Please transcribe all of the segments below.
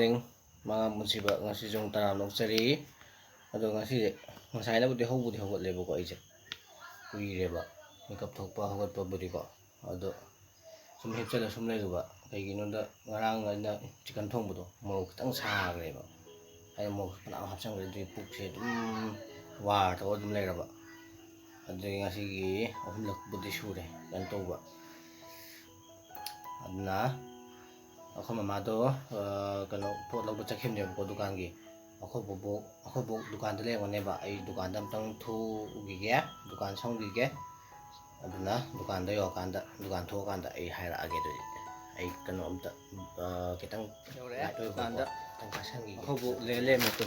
morning mga musiba ngasi jong taram nokchari ado ngasi ngasai na budi hogot ko aise kuireba makeup thokpa hogot pa budi ko ado sum hepchala sum laiba kaigino da ngarang na chicken thongbudo morok tang sagreba ay morok pana hapsang re pukse dum war to dum lairaba ado ngasi gi ahumlak budi sure dan toba adna ako mamado kano pot log chakhim ne ko dukan gi ako bo dukan de le ngone ba ai dukan dam tang thu gi ge dukan song gi ge aduna dukan da yo kan da dukan thu kan da ai haira age do ai kano amta kitang dukan da tang kasan gi ako bo le me to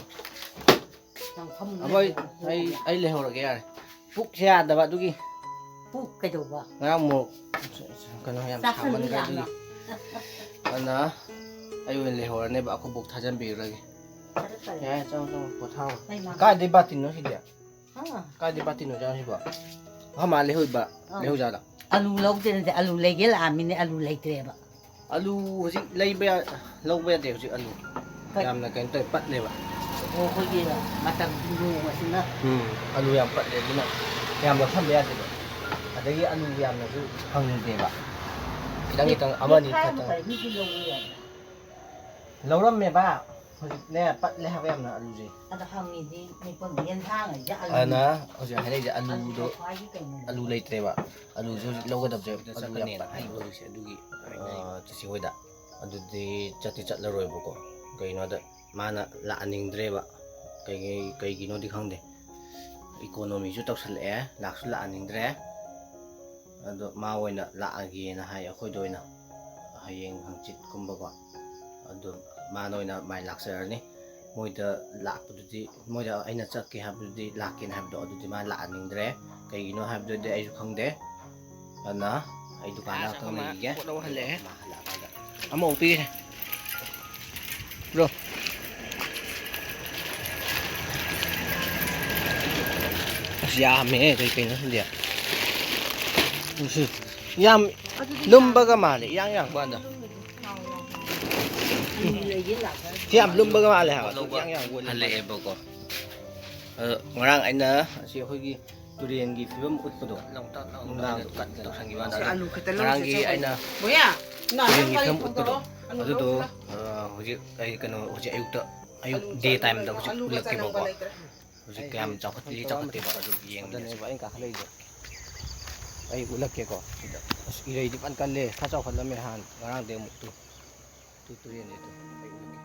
aboy ai le hor ge yar puk sia da ba dugi puk cái đồ ba ngang mo kano yam saman ga di ana ayo le hor ne ba ako buk thajan bi ragi ya chong pothao ka de batin no hidia ka de batin no jang hiba ha ma le hoi ba le ho ja da alu lâu trên này alu lấy cái làm mình alu lấy tre ba alu hoji lei ba lâu ba de hoji alu yam na kan toy pat le ba ô cái gì là matang dulu masih na alu yam pat le na yam la tham ya de adagi alu yam na su hang de ba kitang amani katang lauram me ba hoji ne pat le ha yam na alu ji ada hang ni di ni pun mian thang ai ja alu ana hoji hai ja alu do alu lei tre ba alu jo lo ga dab je alu yam pat ai bo se adugi chisi hoida adu de chati chat la roi bo ko kaino da mana la aning dre ba kai gi no di khang de economy ju tok sal e lak su la aning dre ado ma oina la agi na hai akhoi doina hayeng hangchit kumba ko ado ma noina mai laksar ni moida lak pududi moida aina chak ke habudi lakin habdo adu di ma la aning dre kai gi no habdo de ai ju khang de ana ai dukana kang mai ge ko do hale amo pi bro yam kai no dia yam lumbaga male yang ba da yam lumbaga male ha yang won hale e boko ngarang aina si hoi gi turian gi phibam utpado ngrang kat to sangi ba da ngarang gi aina boya na turian gi phibam utpado adu do hoji ai kano hoji ayuk day time da hoji ulak ke boko hoji kam chakati ba adu yeng da ne ba in ka khalai jo ai ulak ke ko irei di pan kan le kha chaw khan lame han ngarang de muk tu turian itu ai ulak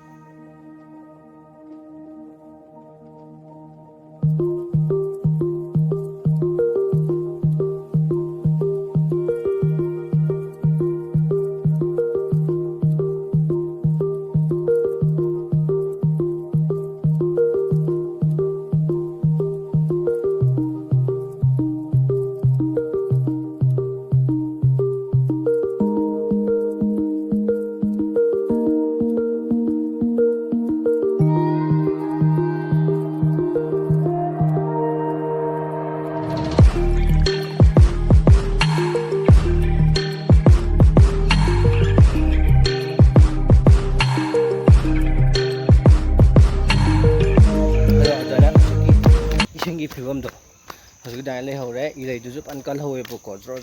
phibam do hoji dai le hore irei du jup an kal hoe boko jor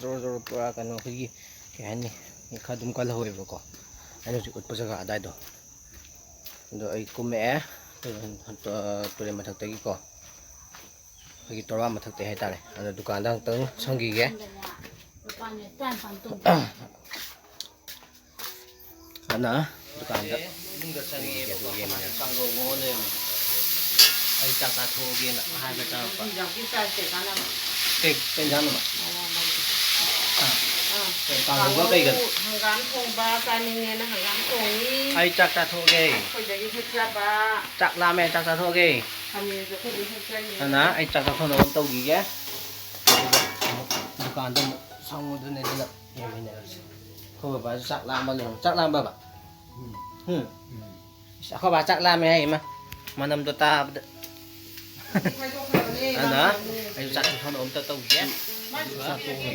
pura kanu khigi ke hani khadum kal hoe boko ano ji utpa jaga adai do ai kume to le mathak tagi ko khigi torwa mathak te hai tare ano dukan dang tang sangi ge ana dukan da lungda sangi boko sango ngone ai chak ta thu ge na hai ba cha pa ke pen jam ma tang ho kai gan hangam thong ba ka ni ne na hangam thong ni ai chak ta thu ge khoi ja gi phra ba chak la me chak ta thu ge hami jo khoi gi phra ni ana ai chak ta thu no tau gi ge dukan da sang du ne da ye ne ko ba chak la ma le chak la ba ko ba chak la me ai ma manam do ta ana ai chak thu no ta tau ge chak tu ne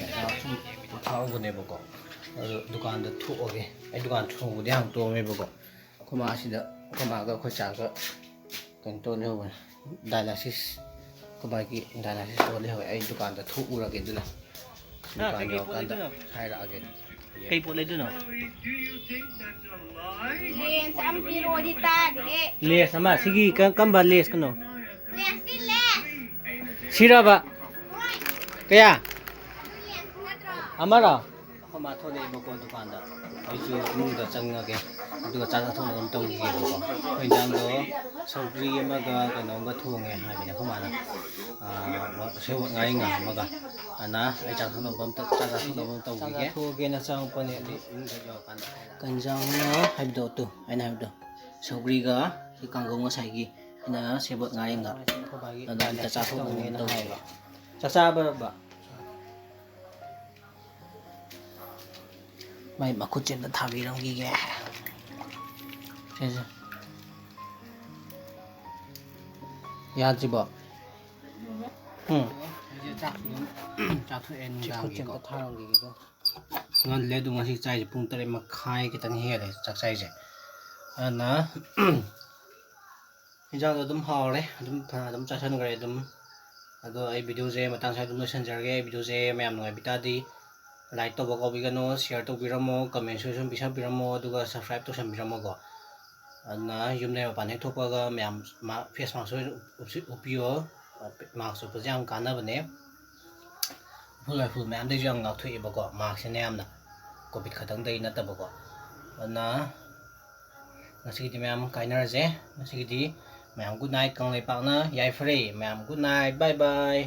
thao ne boko dukan da thu ge ai dukan thu de hang to me boko ꯈꯨꯃꯥ ꯑꯁꯤꯗ ꯈꯨꯃꯥꯒ ꯑꯩꯈꯣꯏ ꯆꯥꯒ ꯀꯩꯅꯣ ꯇꯧ ꯂꯩꯍꯧꯕꯅꯦ dialysis ꯈꯨꯃꯥꯒꯤ dialysis ꯇꯧ ꯂꯩꯍꯧꯋꯦ ꯑꯩ ꯗꯨꯀꯥꯟꯗ ꯊꯣꯛꯎꯔꯒꯦ ꯑꯗꯨꯅ ꯗꯨꯀꯥꯟ ꯌꯧꯔꯀꯥꯟꯗ ꯍꯥꯏꯔꯛꯑꯒꯦ ꯀꯩ ꯄꯣꯠ ꯂꯩꯗꯣꯏꯅꯣ ꯂꯦꯁ ꯑꯃ ꯄꯤꯔꯣꯗꯤ ꯇꯥꯗꯦ. ꯂꯦꯁ ꯑꯃ ꯁꯤꯒꯤ ꯀꯝꯕ ꯂꯦꯁ ꯀꯅꯣ ꯂꯦꯁꯇꯤ ꯂꯦꯁ. ꯁꯤꯔꯕ ꯍꯣꯏ. ꯀꯌా ꯂꯦꯁ ꯅꯠꯇ꯭ꯔꯣ? ꯑꯃꯔꯣ ꯑꯩꯈꯣꯏ ꯃꯥ ꯊꯣꯛꯂꯛꯑꯦꯕꯀꯣ ꯗꯨꯀꯥꯟꯗ ꯑꯩꯁꯨ ꯏꯃꯨꯡꯗ ꯆꯪꯉꯒꯦ ꯑꯗꯨꯒ ꯆꯥꯛ ꯆꯥꯊꯣꯛꯅꯕ ꯑꯃ ꯇꯧꯈꯤꯒꯦꯕꯀꯣ ꯑꯩꯈꯣꯏ ꯏꯟꯖꯥꯡꯗꯣ ꯁꯧꯒ꯭ꯔꯤ ꯑꯃꯒ ꯀꯩꯅꯣꯝꯒ ꯊꯣꯡꯉꯦ ꯍꯥꯏꯕꯅꯦ ꯑꯩꯈꯣꯏ ꯃꯥꯅ ꯁꯦꯕꯣꯠ ꯉꯥꯔꯤꯡꯒ ꯑꯃꯒ ꯑꯗꯨꯅ ꯑꯩ ꯆꯥꯛ ꯆꯥꯊꯣꯛꯅꯕ ꯑꯝꯇ ꯇꯧꯈꯤꯒꯦ ꯊꯣꯛꯑꯒꯦꯅ ꯆꯪꯉꯛꯄꯅꯦ ꯑꯗꯨ ꯏꯃꯨꯡꯗ ꯌꯧꯔꯀꯥꯟꯗ ꯀꯟꯖꯥꯡꯅ ꯍꯥꯏꯕꯗꯣ ꯇꯨ ꯑꯩꯅ ꯍꯥꯏꯕꯗꯣ ꯁꯧꯒ꯭ꯔꯤꯒ ꯁꯤ ꯀꯥꯡꯒꯧ ꯉꯁꯥꯏꯒꯤ ꯑꯩꯅ ꯁꯦꯕꯣꯠ ꯉꯥꯔꯤꯡꯒ ꯑꯗꯨ ꯑꯝꯇ ꯆꯥꯊꯣꯛꯅꯕ ꯇꯧꯈꯤꯒꯦ ꯆꯥꯛ ꯆꯥꯕꯔꯕ ꯃꯥꯏ ꯃꯈꯨꯠꯁꯦ ꯑꯝꯇ ꯊꯥꯕꯤꯔꯝꯈꯤꯒꯦ ꯁꯤꯁꯦ ꯌꯥꯗ꯭ꯔꯤꯕꯣ ꯆꯥꯊꯣꯛꯑꯦ ꯅꯨꯡꯗꯥꯡꯒꯤꯀꯣ ꯊꯥꯔꯝꯈꯤꯒꯦ ꯉꯜꯂꯦ ꯑꯗꯨ ꯉꯁꯤ ꯆꯥꯏꯁꯦ ꯄꯨꯡ 3:30 ꯈꯤꯇꯪ ꯍꯦꯜꯂꯦ ꯆꯥꯛ ꯆꯥꯏꯁꯦ ꯑꯗꯨꯅ ꯏꯟꯖꯥꯡꯗꯣ ꯑꯗꯨꯝ ꯍꯥꯎꯔꯦ ꯑꯗꯨꯝ ꯆꯥꯁꯟꯈ꯭ꯔꯦ ꯑꯗꯨꯝ ꯑꯗꯣ ꯑꯩ ꯚꯤꯗꯤꯑꯣꯁꯦ ꯃꯇꯥꯡ ꯁ꯭ꯋꯥꯏꯗ ꯑꯗꯨꯝ ꯂꯣꯏꯁꯤꯟꯖꯔꯒꯦ ꯚꯤꯗꯤꯑꯣꯁꯦ ꯃꯌꯥꯝ ꯅꯨꯡꯉꯥꯏꯕꯤ ꯇꯥꯔꯗꯤ ꯂꯥꯏꯛ ꯇꯧꯕ ꯀꯥꯎꯕꯤꯒꯅꯣ ꯁꯤꯌꯔ ꯇꯧꯕꯤꯔꯝꯃꯣ ꯀꯃꯦꯟꯁꯨ ꯁꯨꯝ ꯄꯤꯁꯟꯕꯤꯔꯝꯃꯣ ꯑꯗꯨꯒ ꯁꯕꯁꯀ꯭ꯔꯥꯏꯕ ꯇꯧꯁꯟꯕꯤꯔꯝꯃꯣꯀꯣ ꯑꯗꯨꯅ ꯌꯨꯝꯗꯩ ꯃꯄꯥꯟ ꯍꯦꯛ ꯊꯣꯛꯄꯒ ꯃꯌꯥꯝ ꯐꯦꯁ ꯃꯥꯛꯁ ꯎꯞꯄꯤꯌꯣ ꯃꯥꯛꯁ ꯎꯞꯄꯁꯦ ꯌꯥꯝ ꯀꯥꯟꯅꯕꯅꯦ ꯎꯐꯨꯜ ꯋꯥꯏꯐꯨꯜ ꯃꯌꯥꯝꯗꯩꯁꯨ ꯌꯥꯝ ꯉꯥꯛꯊꯣꯛꯑꯦꯕꯀꯣ ꯃꯥꯛꯁꯤꯅ ꯌꯥꯝꯅ ꯀꯣꯚꯤꯗ ꯈꯛꯇꯪꯗꯒꯤ ꯅꯠꯇꯕꯀꯣ ꯑꯗꯨꯅ ꯉꯁꯤꯒꯤꯗꯤ ꯃꯌꯥꯝ ꯀꯥꯏꯅꯔꯁꯦ ꯉꯁꯤꯒꯤꯗꯤ ꯃꯌꯥꯝ ꯒꯨꯗ ꯅꯥꯏꯠ ꯀꯪꯂꯩꯄꯥꯛꯅ ꯌꯥꯏꯐꯔꯦ ꯃꯌꯥꯝ ꯒꯨꯗ ꯅꯥꯏꯠ ꯕꯥꯏ ꯕꯥꯏ